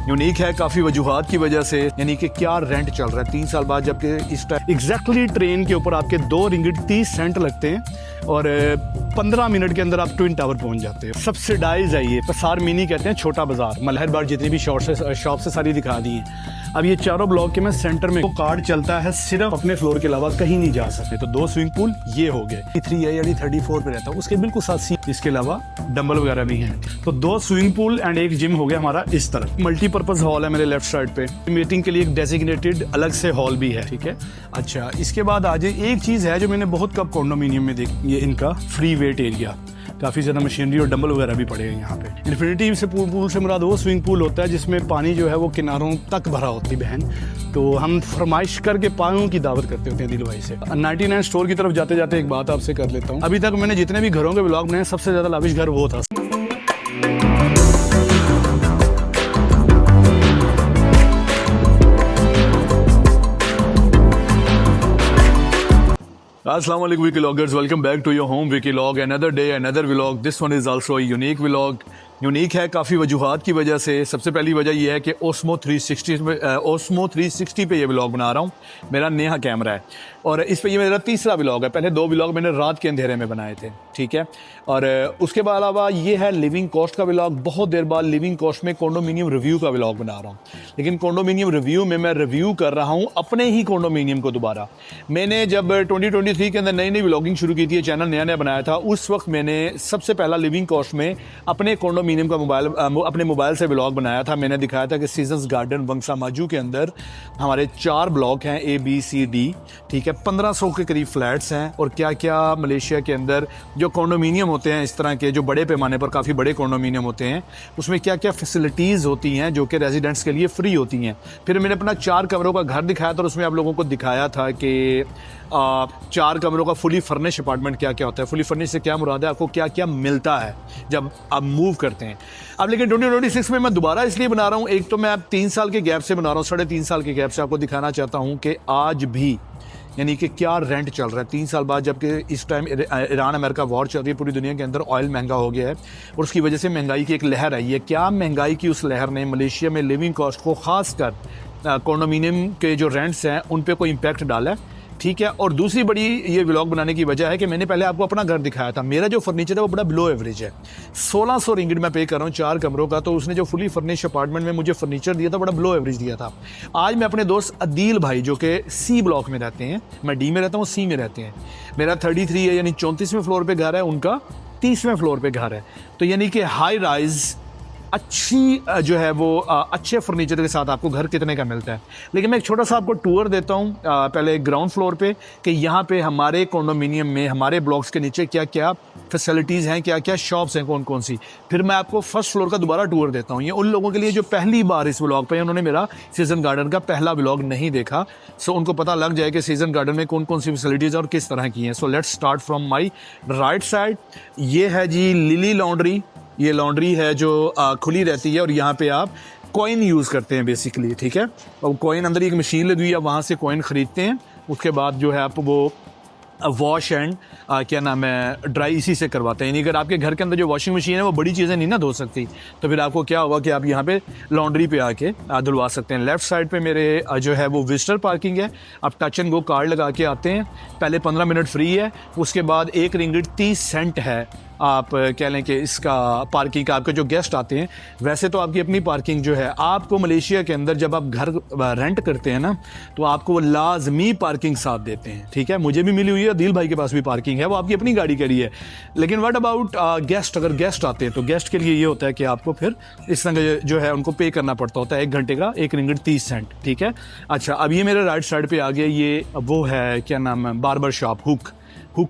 Unique है काफ़ी वजूहात की वजह से, यानी कि क्या रेंट चल रहा है 3 साल बाद, जबकि इस टाइम एग्जैक्टली ट्रेन के ऊपर आपके 2 रिंगिट 30 सेंट लगते हैं और 15 मिनट के अंदर आप ट्विन टावर पहुंच जाते हैं। सब्सिडाइज है ये, पसार मिनी कहते हैं, छोटा बाजार, मलहर बार जितनी भी शॉप से सारी दिखा दी है। अब ये चारों ब्लॉक के मैं सेंटर में, वो कार्ड चलता है सिर्फ अपने फ्लोर के अलावा कहीं नहीं जा सकते। तो 2 स्विमिंग पूल ये हो गए, 3 है यानी 34 पे रहता हूँ, उसके बिल्कुल साथ सी, इसके अलावा डंबल वगैरह भी हैं। तो 2 स्विमिंग पूल एंड एक जिम हो गया हमारा इस तरफ। मल्टीपर्पज हॉल है मेरे लेफ्ट साइड पे, मीटिंग के लिए एक डेजिग्नेटेड अलग से हॉल भी है, ठीक है। अच्छा, इसके बाद आज एक चीज़ है जो मैंने बहुत कम कॉन्डोमिनियम में देखी, ये इनका फ्री वेट एरिया, काफ़ी ज़्यादा मशीनरी और डंबल वगैरह भी पड़े हैं यहाँ पे। इन्फिनिटी से पूल से मुराद वो स्विमिंग पूल होता है जिसमें पानी जो है वो किनारों तक भरा होती है बहन। तो हम फरमाइश करके पानियों की दावत करते होते हैं दिल भाई से। 99 स्टोर की तरफ जाते जाते एक बात आपसे कर लेता हूँ। अभी तक मैंने जितने भी घरों के व्लॉग बनाए, सबसे ज़्यादा लाविश घर वो था। Assalamu alaikum Wikiloggers, welcome back to your home Wikilog, another day, another vlog. This one is also a unique vlog. Unique है काफ़ी वजूहात की वजह से। सबसे पहली वजह यह है कि ओस्मो 360 पे ये व्लॉग बना रहा हूँ। मेरा नया कैमरा है और इस पे ये मेरा तीसरा व्लॉग है। पहले 2 व्लॉग मैंने रात के अंधेरे में बनाए थे, ठीक है। और उसके बाद अलावा ये है लिविंग कॉस्ट का व्लॉग। बहुत देर बाद लिविंग कॉस्ट में कॉन्डोमिनियम रिव्यू का व्लॉग बना रहा हूँ, लेकिन कॉन्डोमिनियम रिव्यू में मैं रिव्यू कर रहा हूँ अपने ही कॉन्डोमिनियम को दोबारा। मैंने जब 2023 के अंदर नई नई व्लॉगिंग शुरू की थी, चैनल नया नया बनाया था, उस वक्त मैंने सबसे पहला लिविंग कॉस्ट में अपने कॉन्डोमिनियम का अपने मोबाइल से व्लॉग बनाया था। मैंने दिखाया था कि सीजन्स गार्डन बंगसा माजू के अंदर हमारे 4 ब्लॉक हैं, ABCD, ठीक है। 1500 के करीब फ्लैट्स हैं और क्या क्या मलेशिया के अंदर जो कॉन्डोमिनियम होते हैं, इस तरह के जो बड़े पैमाने पर काफ़ी बड़े कॉन्डोमिनियम होते हैं, उसमें क्या क्या फैसिलिटीज़ होती हैं जो कि रेजिडेंट्स के लिए फ्री होती हैं। फिर मैंने अपना 4 कमरों का घर दिखाया था और उसमें आप लोगों को दिखाया था कि 4 कमरों का फुली फर्निश अपार्टमेंट क्या क्या होता है। फुली फर्निश से क्या मुराद है, आपको क्या क्या मिलता है जब आप मूव करते हैं। अब लेकिन 2026 में मैं दोबारा इसलिए बना रहा हूँ, एक तो मैं अब 3 साल के गैप से बना रहा हूँ, 3.5 साल के गैप से आपको दिखाना चाहता हूँ कि आज भी यानी कि क्या रेंट चल रहा है 3 साल बाद, जबकि इस टाइम ईरान अमेरिका वॉर चल रही है, पूरी दुनिया के अंदर ऑयल महंगा हो गया है और उसकी वजह से महंगाई की एक लहर आई है। क्या महंगाई की उस लहर ने मलेशिया में लिविंग कॉस्ट को, ख़ासकर कॉन्डोमिनियम के जो रेंट्स हैं उन पर कोई इम्पैक्ट डाला है, ठीक है। और दूसरी बड़ी ये व्लॉग बनाने की वजह है कि मैंने पहले आपको अपना घर दिखाया था। मेरा जो फर्नीचर है वो बड़ा बिलो एवरेज है। 1600 रिंगिट मैं पे कर रहा हूँ 4 कमरों का। तो उसने जो फुली फर्निश अपार्टमेंट में मुझे फर्नीचर दिया था, बड़ा बिलो एवरेज दिया था। आज मैं अपने दोस्त अदील भाई जो कि C ब्लॉक में रहते हैं, मैं D में रहता हूँ, C में रहते हैं, मेरा 33 है यानी 34वें फ्लोर पर घर है, उनका 30वें फ्लोर पर घर है। तो यानी कि हाई राइज अच्छी जो है वो अच्छे फर्नीचर के साथ आपको घर कितने का मिलता है। लेकिन मैं एक छोटा सा आपको टूर देता हूँ पहले ग्राउंड फ्लोर पे कि यहाँ पे हमारे कॉन्डोमिनियम में, हमारे ब्लॉक्स के नीचे क्या क्या फैसिलिटीज़ हैं, क्या क्या शॉप्स हैं, कौन कौन सी। फिर मैं आपको फर्स्ट फ्लोर का दोबारा टूर देता हूँ। ये उन लोगों के लिए जो पहली बार इस व्लॉग पे, उन्होंने मेरा सीजन गार्डन का पहला व्लॉग नहीं देखा, सो उनको पता लग जाए कि सीजन गार्डन में कौन कौन सी फैसिलिटीज़ और किस तरह की हैं। So let's start from my right side. ये है जी लिली लॉन्ड्री। ये लॉन्ड्री है जो खुली रहती है और यहाँ पे आप कॉइन यूज़ करते हैं बेसिकली, ठीक है। और कॉइन अंदर एक मशीन लगी हुई है, वहाँ से कॉइन ख़रीदते हैं, उसके बाद जो है आप वो वॉश एंड क्या नाम है ड्राई इसी से करवाते हैं। यानी अगर आपके घर के अंदर जो वॉशिंग मशीन है वो बड़ी चीज़ें नहीं ना धो सकती, तो फिर आपको क्या होगा कि आप यहाँ पे लॉन्ड्री पे आके धुलवा सकते हैं। लेफ़्ट साइड पे मेरे जो है वो विजिटर पार्किंग है। आप टच एंड गो कार्ड लगा के आते हैं, पहले 15 मिनट फ्री है, उसके बाद 1 रिंगिट 30 सेंट है। आप कह लें कि इसका पार्किंग का, आपके जो गेस्ट आते हैं, वैसे तो आपकी अपनी पार्किंग जो है, आपको मलेशिया के अंदर जब आप घर रेंट करते हैं ना, तो आपको वो लाजमी पार्किंग साथ देते हैं, ठीक है। मुझे भी मिली हुई है, दिल भाई के पास भी पार्किंग है, वो आपकी अपनी गाड़ी के लिए है। लेकिन व्हाट अबाउट गेस्ट, अगर गेस्ट आते हैं तो गेस्ट के लिए ये होता है कि आपको फिर इस तरह जो है उनको पे करना पड़ता होता है 1 घंटे का 1 रिंगिट 30 सेंट, ठीक है। अच्छा, अब ये मेरे राइट साइड पे आ गया, ये वो है क्या नाम है बार्बर शॉप हुक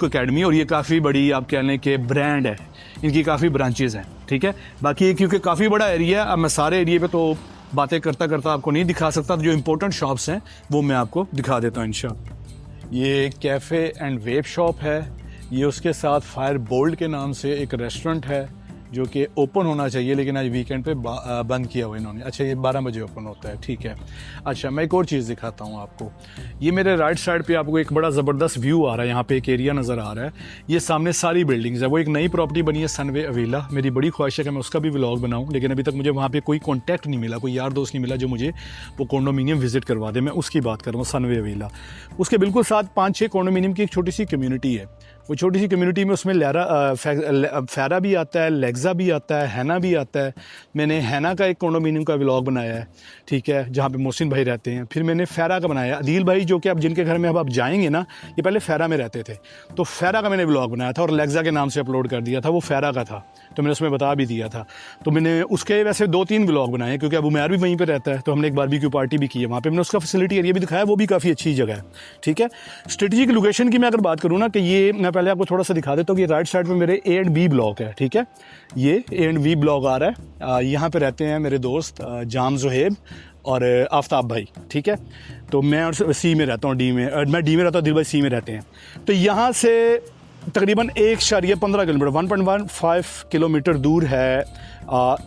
अकेडमी, और ये काफ़ी बड़ी आप कह लें कि ब्रांड है, इनकी काफ़ी ब्रांचेज़ हैं, ठीक है। बाकी ये क्योंकि काफ़ी बड़ा एरिया है, अब मैं सारे एरिया पे तो बातें करता करता आपको नहीं दिखा सकता, तो जो इंपॉर्टेंट शॉप्स हैं वो मैं आपको दिखा देता हूँ इंशाल्लाह। ये कैफ़े एंड वेब शॉप है, ये उसके साथ फायर बोल्ट के नाम से एक रेस्टोरेंट है, जो कि ओपन होना चाहिए, लेकिन आज वीकेंड पे बंद किया हुआ इन्होंने। अच्छा, ये 12 बजे ओपन होता है, ठीक है। अच्छा, मैं एक और चीज़ दिखाता हूँ आपको। ये मेरे राइट साइड पे आपको एक बड़ा ज़बरदस्त व्यू आ रहा है, यहाँ पे एक एरिया नज़र आ रहा है। ये सामने सारी बिल्डिंग्स है। वो एक नई प्रॉपर्टी बनी है सनवे अवेला। मेरी बड़ी ख्वाहिश है कि मैं उसका भी व्लॉग बनाऊँ, लेकिन अभी तक मुझे वहाँ पर कोई कॉन्टैक्ट नहीं मिला, कोई यार दोस्त नहीं मिला जो मुझे वो कॉन्डोमिनियम विजिट करवा दे। मैं उसकी बात कर रहा हूँ, सनवे अवेला। उसके बिल्कुल साथ 5-6 कॉन्डोमिनियम की एक छोटी सी कम्युनिटी है। वो छोटी सी कम्युनिटी में उसमें फैरा भी आता है, लेग्जा भी आता है, हैना भी आता है। मैंने हैना का एक कॉन्डोमिनियम का व्लॉग बनाया है, ठीक है, जहाँ पे मोहसिन भाई रहते हैं। फिर मैंने फैरा का बनाया, अदील भाई जो कि अब जिनके घर में अब आप जाएंगे ना, ये पहले फैरा में रहते थे, तो फैरा का मैंने व्लॉग बनाया था और लेग्जा के नाम से अपलोड कर दिया था। वो फैरा का था, तो मैंने उसमें बता भी दिया था। तो मैंने उसके वैसे 2-3 व्लॉग बनाए, क्योंकि अब उमैर भी वहीं पर रहता है, तो हमने एक बारबेक्यू पार्टी भी की है वहाँ पर। मैंने उसका फैसिलिटी एरिया भी दिखाया, वो भी काफ़ी अच्छी जगह है, ठीक है। स्ट्रेटेजिक लोकेशन की मैं अगर बात करूँ ना, कि ये मैं पहले आपको थोड़ा सा दिखा देता हूँ कि राइट साइड पे मेरे ए एंड बी ब्लॉक है, ठीक है। ये ए एंड बी ब्लॉक आ रहा है। यहाँ पे रहते हैं मेरे दोस्त जाम ज़ुहैब और आफ्ताब भाई, ठीक है। तो मैं और सी में रहता हूँ, डी में, मैं डी में रहता हूँ, दिल भाई सी में रहते हैं। तो यहाँ से तकरीबन 1.15 किलोमीटर 1.15 किलोमीटर दूर है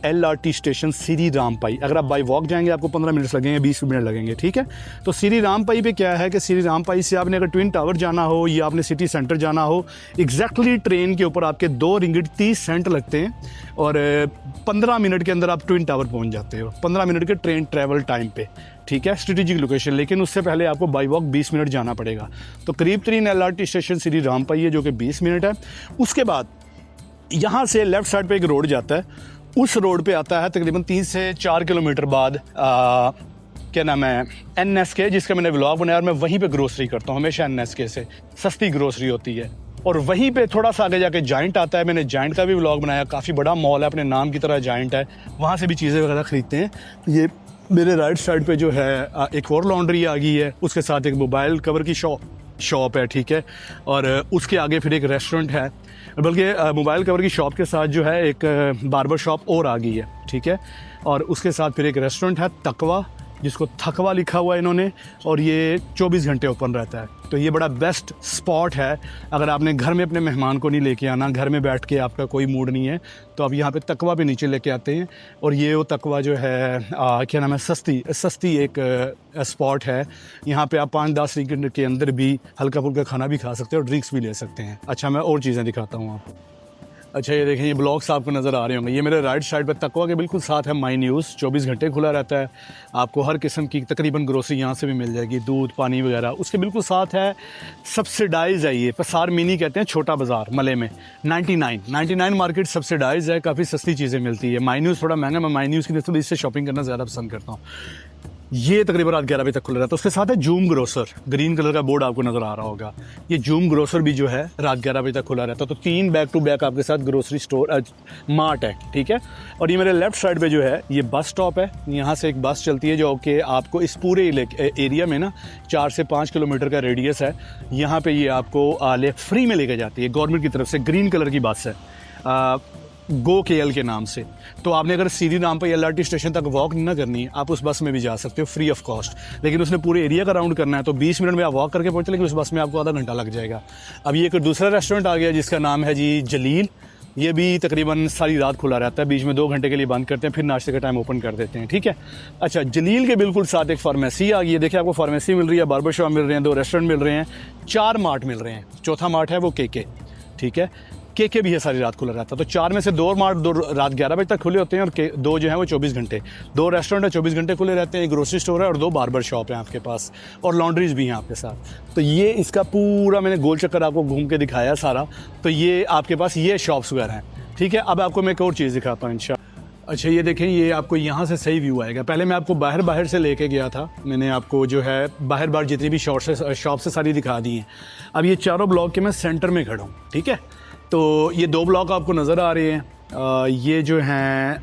LRT स्टेशन श्री रामपाई। अगर आप बाई वॉक जाएंगे आपको 15 मिनट लगेंगे, 20 मिनट लगेंगे, ठीक है। तो श्री रामपाई पे क्या है कि श्री रामपाई से आपने अगर ट्विन टावर जाना हो या आपने सिटी सेंटर जाना हो, एग्जैक्टली ट्रेन के ऊपर आपके 2 रिंगिट 30 सेंट लगते हैं और 15 मिनट के अंदर आप ट्विन टावर पहुंच जाते हो, 15 मिनट के ट्रेन ट्रैवल टाइम पे, ठीक है। स्ट्रेटेजिक लोकेशन, लेकिन उससे पहले आपको बाई वॉक 20 मिनट जाना पड़ेगा। तो करीब तरीन LRT स्टेशन श्री रामपाई है, जो कि 20 मिनट है। उसके बाद यहाँ से लेफ्ट साइड पे एक रोड जाता है, उस रोड पे आता है तकरीबन 3 से 4 किलोमीटर बाद क्या नाम है, NSK, जिसका मैंने व्लॉग बनाया और मैं वहीं पे ग्रोसरी करता हूँ हमेशा। NSK से सस्ती ग्रोसरी होती है। और वहीं पे थोड़ा सा आगे जाके जाइंट आता है, मैंने जाइंट का भी व्लॉग बनाया। काफ़ी बड़ा मॉल है, अपने नाम की तरह जाइंट है, वहाँ से भी चीज़ें वगैरह खरीदते हैं। ये मेरे राइट साइड पे जो है एक और लॉन्ड्री आ गई है, उसके साथ एक मोबाइल कवर की शॉप है, ठीक है। और उसके आगे फिर एक रेस्टोरेंट है, बल्कि मोबाइल कवर की शॉप के साथ जो है एक बार्बर शॉप और आ गई है, ठीक है। और उसके साथ फिर एक रेस्टोरेंट है तकवा, जिसको थकवा लिखा हुआ है इन्होंने, और ये 24 घंटे ओपन रहता है। तो ये बड़ा बेस्ट स्पॉट है। अगर आपने घर में अपने मेहमान को नहीं लेके आना, घर में बैठ के आपका कोई मूड नहीं है, तो आप यहाँ पे तकवा पे नीचे लेके आते हैं। और ये वो तकवा जो है क्या नाम है, सस्ती एक स्पॉट है। यहाँ पे आप 5-10 रिंगिट के अंदर भी हल्का फुल्का खाना भी खा सकते हैं और ड्रिंक्स भी ले सकते हैं। अच्छा, मैं और चीज़ें दिखाता हूँ आपको। अच्छा, ये देखें, ये ब्लॉग्स आपको नज़र आ रहे होंगे। ये मेरे राइट साइड पर तकवा के बिल्कुल साथ है माई न्यूज़, 24 घंटे खुला रहता है। आपको हर किस्म की तकरीबन ग्रोसरी यहाँ से भी मिल जाएगी, दूध पानी वगैरह। उसके बिल्कुल साथ है सब्सिडाइज़ है, ये पसार मिनी कहते हैं, छोटा बाज़ार मले में। 99 मार्केट सब्सिडाइज़ है, काफ़ी सस्ती चीज़ें मिलती है। माई न्यूज़ थोड़ा महंगा, मैं माई न्यूज़ की नस्बत इससे शॉपिंग करना ज़्यादा पसंद करता हूँ। ये तकरीबन रात 11 बजे तक खुला रहता है। उसके साथ है जूम ग्रोसर, ग्रीन कलर का बोर्ड आपको नज़र आ रहा होगा। ये जूम ग्रोसर भी जो है रात 11 बजे तक खुला रहता है। तो 3 बैक टू बैक आपके साथ ग्रोसरी स्टोर मार्ट है, ठीक है। और ये मेरे लेफ्ट साइड पे जो है ये बस स्टॉप है। यहाँ से एक बस चलती है जो कि आपको इस पूरे एरिया में ना 4 से 5 किलोमीटर का रेडियस है। यहाँ पे ये आपको फ्री में लेके जाती है गवर्नमेंट की तरफ से। ग्रीन कलर की बस है, गो KL के नाम से। तो आपने अगर श्री रामपाई LRT स्टेशन तक वॉक नहीं ना करनी, आप उस बस में भी जा सकते हो फ्री ऑफ कॉस्ट। लेकिन उसने पूरे एरिया का राउंड करना है, तो 20 मिनट में आप वॉक करके पहुंचे, लेकिन उस बस में आपको आधा घंटा लग जाएगा। अब ये एक दूसरा रेस्टोरेंट आ गया जिसका नाम है जी जलील। ये भी तकरीबन सारी रात खुला रहता है, बीच में 2 घंटे के लिए बंद करते हैं, फिर नाश्ते का टाइम ओपन कर देते हैं, ठीक है। अच्छा, जलील के बिल्कुल साथ एक फार्मेसी आ गई है। देखिए, आपको फार्मेसी मिल रही है, बार्बर शॉप मिल रहे हैं, 2 रेस्टोरेंट मिल रहे हैं, 4 मार्ट मिल रहे हैं। चौथा मार्ट है वो KK, ठीक है। KK भी है, सारी रात खुला रहता है। तो 4 में से 2 मार्ट रात 11 बजे तक खुले होते हैं, और 2 जो है वो 24 घंटे। 2 रेस्टोरेंट है 24 घंटे खुले रहते हैं, एक ग्रोसरी स्टोर है और 2 बार्बर शॉप हैं आपके पास, और लॉन्ड्रीज भी हैं आपके साथ। तो ये इसका पूरा मैंने गोल चक्कर आपको घूम के दिखाया सारा। तो ये आपके पास ये शॉप्स वगैरह हैं, ठीक है। अब आपको मैं एक और चीज़ दिखाता हूँ इंशाल्लाह। अच्छा, ये देखें, ये आपको यहाँ से सही व्यू आएगा। पहले मैं आपको बाहर से लेके गया था, मैंने आपको जो है बाहर जितनी भी शॉप से सारी दिखा दी हैं। अब ये चारों ब्लॉक के मैं सेंटर में खड़ा हूँ, ठीक है। तो ये 2 ब्लॉक आपको नज़र आ रहे हैं, ये जो हैं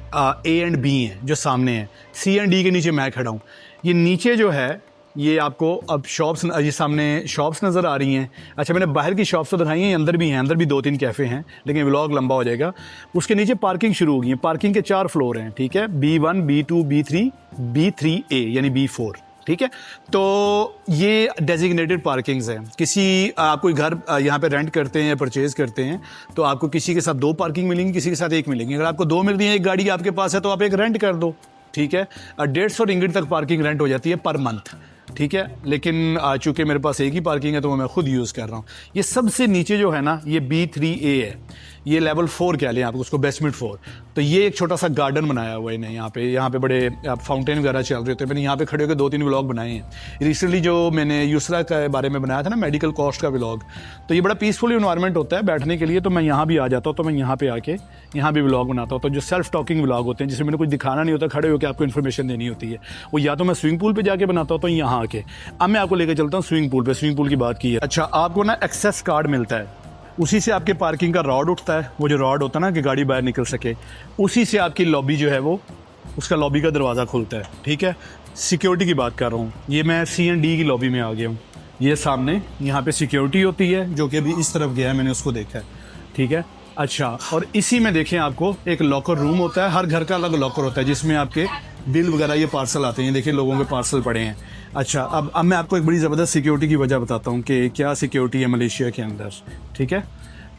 A एंड B हैं जो सामने हैं। C एंड D के नीचे मैं खड़ा हूँ। ये नीचे जो है ये आपको अब शॉप्स, ये सामने शॉप्स नज़र आ रही हैं। अच्छा, मैंने बाहर की शॉप्स तो दिखाई हैं, अंदर भी हैं, अंदर भी 2-3 कैफ़े हैं, लेकिन व्लॉग लंबा हो जाएगा। उसके नीचे पार्किंग शुरू हो गई है। पार्किंग के 4 फ्लोर हैं, ठीक है। B1 B2 B3 B3A यानी B4, ठीक है। तो ये डेजिग्नेटेड पार्किंग्स हैं। किसी आप कोई घर यहाँ पे रेंट करते हैं या परचेज करते हैं तो आपको किसी के साथ 2 पार्किंग मिलेंगी, किसी के साथ 1 मिलेंगी। अगर आपको 2 मिल रही है, एक गाड़ी आपके पास है तो आप एक रेंट कर दो, ठीक है। 150 रिंगिट तक पार्किंग रेंट हो जाती है पर मंथ, ठीक है। लेकिन चूंकि मेरे पास एक ही पार्किंग है तो मैं खुद यूज़ कर रहा हूँ। ये सबसे नीचे जो है ना, ये B3A है, ये लेवल 4 कह लें आप उसको, बेसमेंट 4। तो ये एक छोटा सा गार्डन बनाया हुआ है इन्हें यहाँ पे बड़े फाउंटेन वगैरह चल रहे होते हैं। मैंने यहाँ पे खड़े होकर 2-3 व्लॉग बनाए हैं रिसेंटली। जो मैंने यूसरा के बारे में बनाया था ना, मेडिकल कॉस्ट का व्लॉग, तो ये बड़ा पीसफुल इन्वायरमेंट होता है बैठने के लिए। तो मैं यहाँ भी आ जाता हूँ, तो मैं यहाँ पे आके यहाँ भी व्लॉग बनाता हूँ। तो जो सेल्फ टॉकिंग व्लॉग होते हैं जिसमें मैंने कुछ दिखाना नहीं होता, खड़े होकर आपको इन्फॉर्मेशन देनी होती है, वो या तो मैं स्विमिंग पूल पर जाके बनाता हूँ तो यहाँ आके। अब मैं आपको लेकर चलता हूँ स्विमिंग पूल पर। स्विमिंग पूल की बात की है, अच्छा आपको ना एक्सेस कार्ड मिलता है, उसी से आपके पार्किंग का रॉड उठता है। वो जो रॉड होता है ना कि गाड़ी बाहर निकल सके, उसी से आपकी लॉबी जो है वो, उसका लॉबी का दरवाज़ा खुलता है, ठीक है। सिक्योरिटी की बात कर रहा हूँ, ये मैं C&D की लॉबी में आ गया हूँ। ये सामने यहाँ पे सिक्योरिटी होती है जो कि अभी इस तरफ गया है, मैंने उसको देखा है, ठीक है। अच्छा, और इसी में देखें आपको एक लॉकर रूम होता है। हर घर का अलग लॉकर होता है जिसमें आपके बिल वगैरह ये पार्सल आते हैं। देखिए लोगों के पार्सल पड़े हैं। अच्छा, अब मैं आपको एक बड़ी ज़बरदस्त सिक्योरिटी की वजह बताता हूँ कि क्या सिक्योरिटी है मलेशिया के अंदर, ठीक है।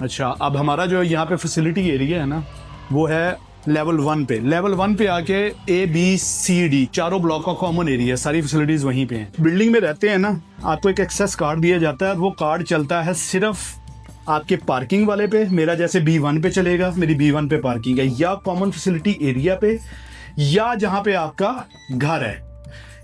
अच्छा, अब हमारा जो यहाँ पे फैसिलिटी एरिया है ना, वो है लेवल 1 पे। लेवल 1 पे आके A, B, C, D चारों ब्लॉक का कॉमन एरिया है, सारी फैसिलिटीज़ वहीं पे हैं। बिल्डिंग में रहते हैं ना, आपको एक एक्सेस कार्ड दिया जाता है। वो कार्ड चलता है सिर्फ आपके पार्किंग वाले पे, मेरा जैसे B1 पे चलेगा, मेरी B1 पे पार्किंग है, या कॉमन फैसिलिटी एरिया पे, या जहाँ पे आपका घर है।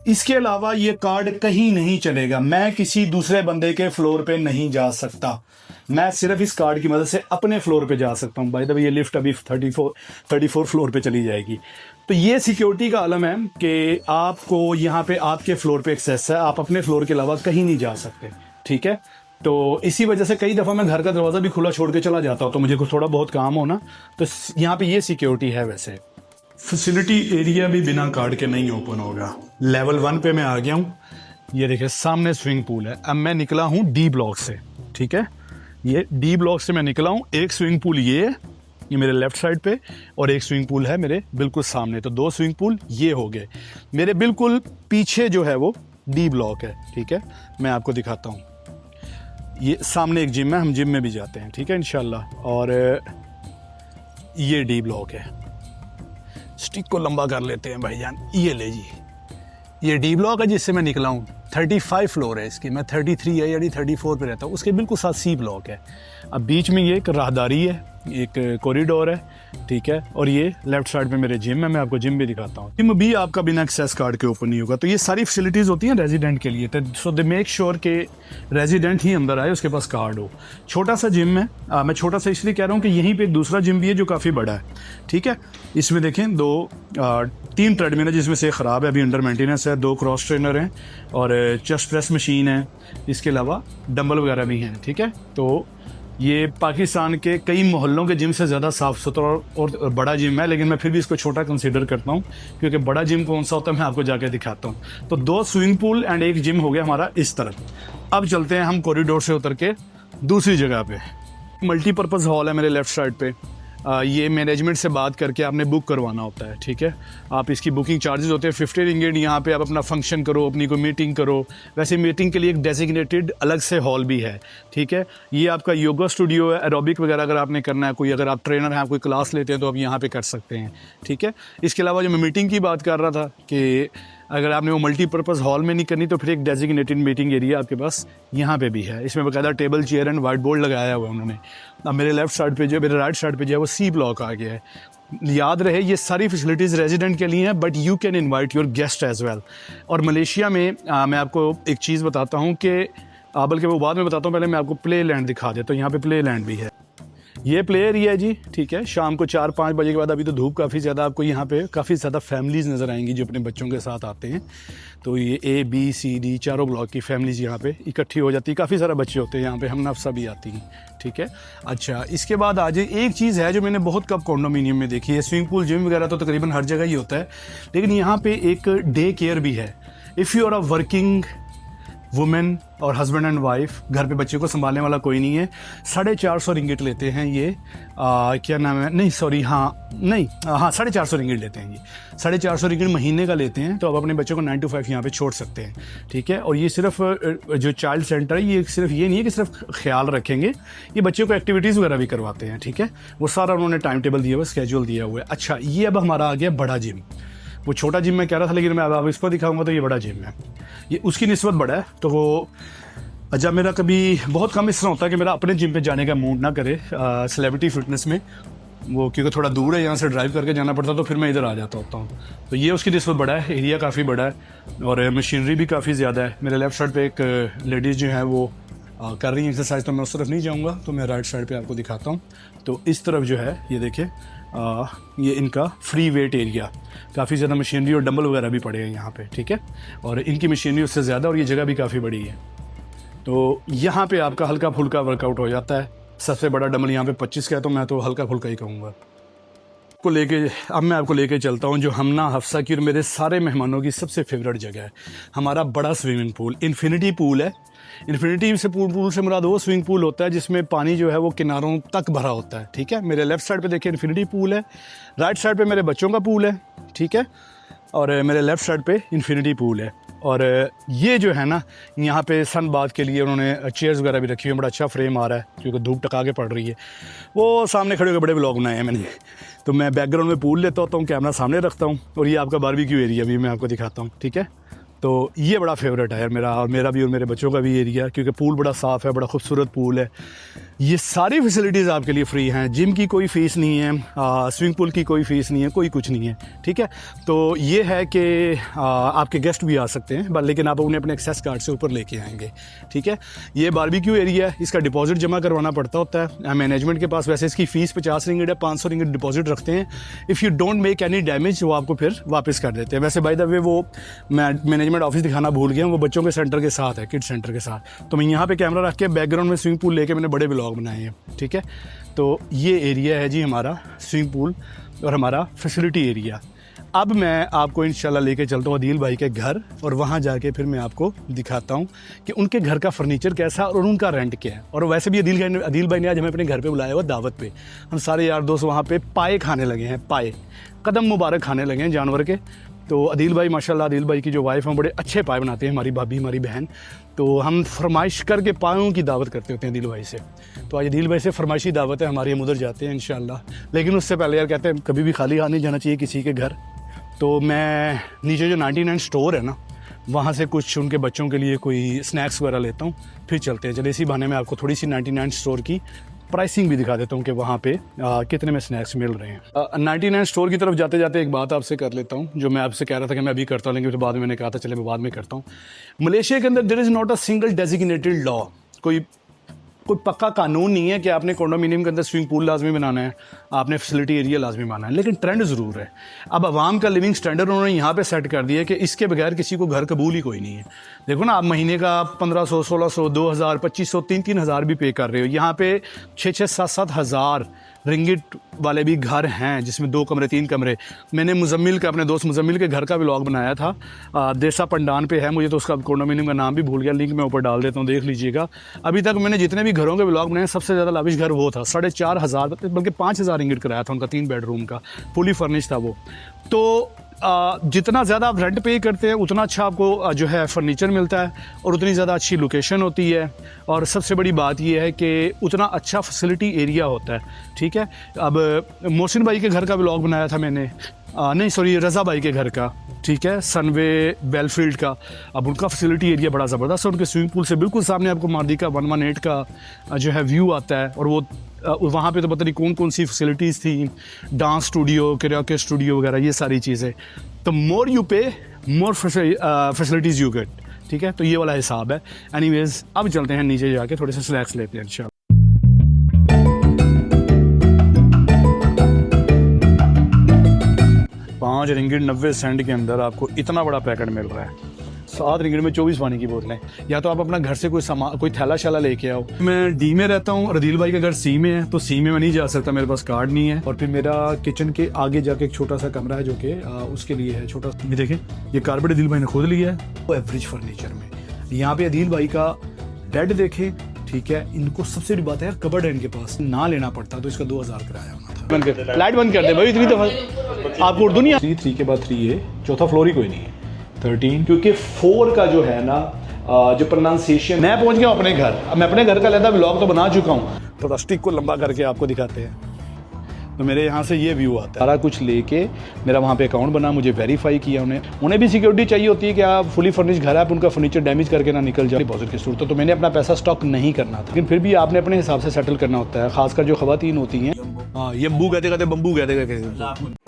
इसके अलावा ये कार्ड कहीं नहीं चलेगा। मैं किसी दूसरे बंदे के फ्लोर पे नहीं जा सकता, मैं सिर्फ इस कार्ड की मदद से अपने फ्लोर पे जा सकता हूँ। भाई ये लिफ्ट अभी 34 फ्लोर पे चली जाएगी। तो ये सिक्योरिटी का आलम है कि आपको यहाँ पे आपके फ्लोर पे एक्सेस है, आप अपने फ्लोर के अलावा कहीं नहीं जा सकते, ठीक है। तो इसी वजह से कई दफ़ा मैं घर का दरवाज़ा भी खुला छोड़ के चला जाता हूँ, तो मुझे कुछ थोड़ा बहुत काम हो ना, तो यहाँ पे ये सिक्योरिटी है। वैसे फैसिलिटी एरिया भी बिना कार्ड के नहीं ओपन होगा। लेवल 1 पे मैं आ गया हूँ। ये देखिए सामने स्विमिंग पूल है। अब मैं निकला हूँ D ब्लॉक से, ठीक है। ये D ब्लॉक से मैं निकला हूँ। एक स्विमिंग पूल ये है, ये मेरे लेफ्ट साइड पे, और एक स्विमिंग पूल है मेरे बिल्कुल सामने। तो 2 स्विमिंग पूल ये हो गए। मेरे बिल्कुल पीछे जो है वो D ब्लॉक है, ठीक है। मैं आपको दिखाता हूँ। ये सामने एक जिम है, हम जिम में भी जाते हैं, ठीक है, इंशाल्लाह। और ये D ब्लॉक है। स्टिक को लंबा कर लेते हैं भाईजान, ये ले जी, ये D ब्लॉक है जिससे मैं निकला हूँ। 35 फ्लोर है इसकी, मैं 33 है यानी 34 पे रहता हूँ। उसके बिल्कुल साथ C ब्लॉक है। अब बीच में ये एक राहदारी है, एक कॉरिडोर है, ठीक है। और ये लेफ्ट साइड पे मेरे जिम है, मैं आपको जिम भी दिखाता हूँ। जिम भी आपका बिना एक्सेस कार्ड के ओपन नहीं होगा। तो ये सारी फैसिलिटीज़ होती हैं रेजिडेंट के लिए, सो दे मेक श्योर कि रेजिडेंट ही अंदर आए, उसके पास कार्ड हो। छोटा सा जिम है, मैं छोटा सा इसलिए कह रहा हूँ कि यहीं पर एक दूसरा जिम भी है जो काफ़ी बड़ा है, ठीक है। इसमें देखें 3 ट्रेडमिल है जिसमें से ख़राब है, अभी अंडर मेंटेनेंस है। 2 क्रॉस ट्रेनर हैं और चेस्ट प्रेस मशीन है। इसके अलावा डंबल वगैरह भी हैं, ठीक है। तो ये पाकिस्तान के कई मोहल्लों के जिम से ज़्यादा साफ़ सुथरा और बड़ा जिम है, लेकिन मैं फिर भी इसको छोटा कंसीडर करता हूँ क्योंकि बड़ा जिम कौन सा होता है मैं आपको जाके दिखाता हूँ। तो 2 स्विमिंग पूल एंड एक जिम हो गया हमारा इस तरफ। अब चलते हैं हम कॉरिडोर से उतर के दूसरी जगह पे। मल्टीपर्पज़ हॉल है मेरे लेफ़्ट साइड पे। ये मैनेजमेंट से बात करके आपने बुक करवाना होता है, ठीक है। आप इसकी बुकिंग चार्जेस होते हैं 50 रिंगिट। यहाँ पे आप अपना फंक्शन करो, अपनी कोई मीटिंग करो। वैसे मीटिंग के लिए एक डेजिग्नेटेड अलग से हॉल भी है, ठीक है। ये आपका योगा स्टूडियो है, एरोबिक वगैरह अगर आपने करना है, कोई अगर आप ट्रेनर हैं, आप कोई क्लास लेते हैं तो आप यहाँ पे कर सकते हैं, ठीक है। इसके अलावा जो मैं मीटिंग की बात कर रहा था कि अगर आपने वो मल्टीपर्पज़ हॉल में नहीं करनी तो फिर एक डेजिग्नेटेड मीटिंग एरिया आपके पास यहाँ पे भी है। इसमें बाकायदा table, chair and white board लगाया हुआ है उन्होंने। अब मेरे लेफ्ट साइड पे जो, मेरे राइट साइड पे जो है वो C ब्लॉक आ गया है। याद रहे ये सारी फैसिलिटीज़ रेजिडेंट के लिए हैं, but you can invite your guest as well. और मलेशिया में मैं आपको एक चीज़ बताता हूँ कि बल्कि वो बाद में बताता हूँ, पहले मैं आपको प्ले लैंड दिखा देता हूँ। यहाँ पे प्ले लैंड भी है। ये प्ले एरिया है जी, ठीक है। शाम को 4-5 बजे के बाद, अभी तो धूप काफ़ी ज़्यादा, आपको यहाँ पे काफ़ी ज़्यादा फैमिलीज़ नज़र आएंगी जो अपने बच्चों के साथ आते हैं। तो ये A, B, C, D चारों ब्लॉक की फैमिलीज़ यहाँ पे इकट्ठी हो जाती है। काफ़ी सारे बच्चे होते हैं यहाँ पे, हम नफ्सा भी आती हैं, ठीक है। अच्छा, इसके बाद आ जाए, एक चीज़ है जो मैंने बहुत कम कॉन्डोमिनियम में देखी है। स्विमिंग पूल, जिम वगैरह तो तकरीबन हर जगह ही होता है, लेकिन यहाँ पर एक डे केयर भी है। If you are a working women और हस्बैंड एंड वाइफ, घर पे बच्चे को संभालने वाला कोई नहीं है। 450 रिंगिट लेते हैं ये, क्या नाम है, नहीं सॉरी, हाँ 450 रिंगिट लेते हैं ये, 450 रिंगिट महीने का लेते हैं। तो आप अपने बच्चों को 9 to 5 यहाँ पे छोड़ सकते हैं, ठीक है। और ये सिर्फ जो चाइल्ड सेंटर है, ये सिर्फ ये नहीं है कि सिर्फ ख्याल रखेंगे, ये बच्चों को एक्टिविटीज़ वगैरह भी करवाते हैं, ठीक है। वो सारा उन्होंने टाइम टेबल दिया हुआ, स्केड्यूल दिया हुआ है। अच्छा, ये अब हमारा आ गया बड़ा जिम। वो छोटा जिम मैं कह रहा था, लेकिन मैं अब इसको दिखाऊंगा तो ये बड़ा जिम है, ये उसकी निस्बत बड़ा है। तो वो जब मेरा कभी बहुत कम इस तरह होता है कि मेरा अपने जिम पे जाने का मूड ना करे सेलिब्रिटी फिटनेस में, वो क्योंकि थोड़ा दूर है, यहाँ से ड्राइव करके जाना पड़ता, तो फिर मैं इधर आ जाता होता हूँ। तो ये उसकी निस्बत बड़ा है, एरिया काफ़ी बड़ा है और मशीनरी भी काफ़ी ज़्यादा है। मेरे लेफ्ट साइड पे एक लेडीज़ जो है वो कर रही है एक्सरसाइज, तो मैं उस तरफ नहीं जाऊँगा, तो मैं राइट साइड पे आपको दिखाता हूँ। तो इस तरफ जो है ये देखिए, ये इनका फ्री वेट एरिया, काफ़ी ज़्यादा मशीनरी और डंबल वगैरह भी पड़े हैं यहाँ पे, ठीक है। और इनकी मशीनरी उससे ज़्यादा, और ये जगह भी काफ़ी बड़ी है। तो यहाँ पे आपका हल्का फुल्का वर्कआउट हो जाता है। सबसे बड़ा डंबल यहाँ पे 25 का है, तो मैं तो हल्का फुल्का ही कहूँगा। अब मैं आपको लेके चलता हूँ जो हमना, हफ्सा की और मेरे सारे मेहमानों की सबसे फेवरेट जगह है, हमारा बड़ा स्विमिंग पूल, इन्फिनिटी पूल है। इन्फिनिटी से पूल से मुराद वो स्विमिंग पूल होता है जिसमें पानी जो है वो किनारों तक भरा होता है, ठीक है। मेरे लेफ्ट साइड पे देखिए इन्फिनिटी पूल है, राइट साइड पे मेरे बच्चों का पूल है, ठीक है, और मेरे लेफ्ट साइड पे इन्फिनिटी पूल है। और ये जो है ना, यहाँ पे सन बाथ के लिए उन्होंने चेयर्स वगैरह भी रखी हुई है, बड़ा अच्छा फ्रेम आ रहा है क्योंकि धूप टका के पड़ रही है। वो सामने खड़े होकर बड़े व्लॉग बनाए हैं मैंने, तो मैं बैकग्राउंड में पूल लेता होता हूँ, कैमरा सामने रखता हूँ, और ये आपका बारबेक्यू एरिया भी मैं आपको दिखाता हूँ, ठीक है। तो ये बड़ा फेवरेट है यार मेरा भी और मेरे बच्चों का भी एरिया, क्योंकि पूल बड़ा साफ़ है, बड़ा खूबसूरत पूल है। ये सारी फैसिलिटीज़ आपके लिए फ्री हैं, जिम की कोई फ़ीस नहीं है, स्विमिंग पूल की कोई फ़ीस नहीं है, कोई कुछ नहीं है, ठीक है। तो ये है कि आपके गेस्ट भी आ सकते हैं, लेकिन आप उन्हें अपने एक्सेस कार्ड से ऊपर लेके आएंगे, ठीक है। ये बारबेक्यू एरिया है, इसका डिपॉजिट जमा करवाना पड़ता होता है मैनेजमेंट के पास। वैसे इसकी फ़ीस 50 रिंगिट है, 500 रिंगिट डिपॉजिट रखते हैं। If you don't make any damage, वो आपको फिर वापस कर देते हैं। वैसे बाय द वे वो मैनेजमेंट ऑफिस दिखाना भूल गया, वो बच्चों के सेंटर के साथ है, किड्स सेंटर के साथ। तो मैं यहाँ पे कैमरा रख के बैकग्राउंड में स्विमिंग पूल लेके मैंने बड़े व्लॉग बनाए हैं, ठीक है। तो ये एरिया है जी हमारा स्विमिंग पूल और हमारा फैसिलिटी एरिया। अब मैं आपको इंशाल्लाह लेके चलता हूँ अदील भाई के घर, और वहाँ जाके फिर मैं आपको दिखाता हूँ कि उनके घर का फर्नीचर कैसा है और उनका रेंट क्या है। और वैसे भी अदील भाई ने आज हमें अपने घर पे बुलाया हुआ दावत पे। हम सारे यार दोस्त वहाँ पे पाए खाने लगे हैं, पाए कदम मुबारक खाने लगे हैं जानवर के। तो अदील भाई माशाल्लाह, अदील भाई की जो वाइफ हैं बड़े अच्छे पाए बनाते हैं, हमारी भाभी, हमारी बहन। तो हम फरमाइश करके पायों की दावत करते होते हैं अदील भाई से। तो आज अदील भाई से फरमाइशी दावत है हमारी, हम उधर जाते हैं इंशाल्लाह। लेकिन उससे पहले यार कहते हैं कभी भी खाली हाथ नहीं जाना चाहिए किसी के घर। तो मैं नीचे जो 99 स्टोर है ना, वहाँ से कुछ उनके बच्चों के लिए कोई स्नैक्स वगैरह लेता हूँ, फिर चलते हैं। चले इसी बहाने में आपको थोड़ी सी 99 स्टोर की प्राइसिंग भी दिखा देता हूँ कि वहाँ पे कितने में स्नैक्स मिल रहे हैं। 99 स्टोर की तरफ जाते जाते एक बात आपसे कर लेता हूँ, जो मैं आपसे कह रहा था कि मैं अभी करता हूँ, लेकिन फिर बाद में मैंने कहा था चले मैं बाद में करता हूँ। मलेशिया के अंदर there is not a single designated law, कोई पक्का कानून नहीं है कि आपने कंडोमिनियम के अंदर स्विमिंग पूल लाजमी बनाना है, आपने फैसिलिटी एरिया लाजमी बनाना है, लेकिन ट्रेंड ज़रूर है। अब आवाम का लिविंग स्टैंडर्ड उन्होंने यहाँ पे सेट कर दिया है कि इसके बगैर किसी को घर कबूल ही कोई नहीं है। देखो ना, आप महीने का 1500, 1600, 2000, 2500, 3-3 हज़ार भी पे कर रहे हो। यहाँ पे 6-6, 7-7 हज़ार रिंगिट वाले भी घर हैं, जिसमें 2 कमरे 3 कमरे। मैंने मुजम्मिल का, अपने दोस्त मुजम्मिल के घर का व्लॉग बनाया था, देसा पंडान पे है, मुझे तो उसका कंडोमिनियम का नाम भी भूल गया, लिंक मैं ऊपर डाल देता हूँ, देख लीजिएगा। अभी तक मैंने जितने भी घरों के व्लॉग बनाए, सबसे ज़्यादा लाविश घर वो था, 4,500 बल्कि 5,000 रिंगिट कराया था उनका, 3 बेडरूम का, फुली फर्निश था वो। तो जितना ज़्यादा आप रेंट पे करते हैं उतना अच्छा आपको जो है फर्नीचर मिलता है, और उतनी ज़्यादा अच्छी लोकेशन होती है, और सबसे बड़ी बात यह है कि उतना अच्छा फैसिलिटी एरिया होता है, ठीक है। अब मोहसिन भाई के घर का व्लॉग बनाया था मैंने, नहीं सॉरी, रज़ा भाई के घर का, ठीक है, सनवे बेलफील्ड का। अब उनका फैसिलिटी एरिया बड़ा ज़बरदस्त है, उनके स्विमिंग पूल से बिल्कुल सामने आपको मार्दी का 118 का जो है व्यू आता है, और वो वहाँ पे तो पता नहीं कौन कौन सी फैसिलिटीज़ थी, डांस स्टूडियो, कैराओके स्टूडियो वगैरह, ये सारी चीज़ें। तो मोर यू पे मोर फैसिलिटीज़ यू गेट, ठीक है। तो ये वाला हिसाब है। एनीवेज, अब चलते हैं नीचे जाके थोड़े से स्नैक्स लेते हैं इंशाल्लाह। 5 रिंगिट 90 सेंट के अंदर आपको इतना बड़ा पैकेट मिल रहा है। 7 रिंगिट में 24 पानी की बोतलें। या तो आप अपना घर से कोई थैला शाला लेके आओ। मैं डी में रहता हूँ, रदील भाई का घर सी में है, तो सी में मैं नहीं जा सकता, मेरे पास कार्ड नहीं है। और फिर मेरा किचन के आगे जाके एक छोटा सा कमरा है जो कि उसके लिए है छोटा। ये देखें, ये कारपेट रदील भाई ने खुद लिया है, वो एवरेज फर्नीचर में। यहाँ पे अदील भाई का बेड देखें, ठीक है। इनको सबसे बड़ी बात है यार, कबर्ड है इनके पास, ना लेना पड़ता तो इसका 2000 किराया होना था। बंद कर, लाइट बंद कर दे भाई, इतनी दफा आपको उर्दू नहीं 3 के बाद 3 है, चौथा फ्लोर ही कोई नहीं है। 13 क्योंकि 4 का जो है ना जो प्रोनाउंसिएशन, मैं पहुंच गया अपने घर। अब मैं अपने घर का लेता व्लॉग तो बना चुका हूँ, थोड़ा स्टिक को लंबा करके आपको दिखाते हैं। तो मेरे यहाँ से ये व्यू आता है, सारा कुछ लेके मेरा वहाँ पे अकाउंट बना, मुझे वेरीफाई किया उन्हें भी सिक्योरिटी चाहिए होती है कि आप फुली फर्निश घर है, आप उनका फर्नीचर डैमेज करके ना निकल जाए डिपॉजिट की सूरत। तो मैंने अपना पैसा स्टॉक नहीं करना था, लेकिन फिर भी आपने अपने हिसाब से सेटल करना होता है, खासकर जो खवातीन होती हैं। हाँ, ये बम्बू कहते बम्बू कहते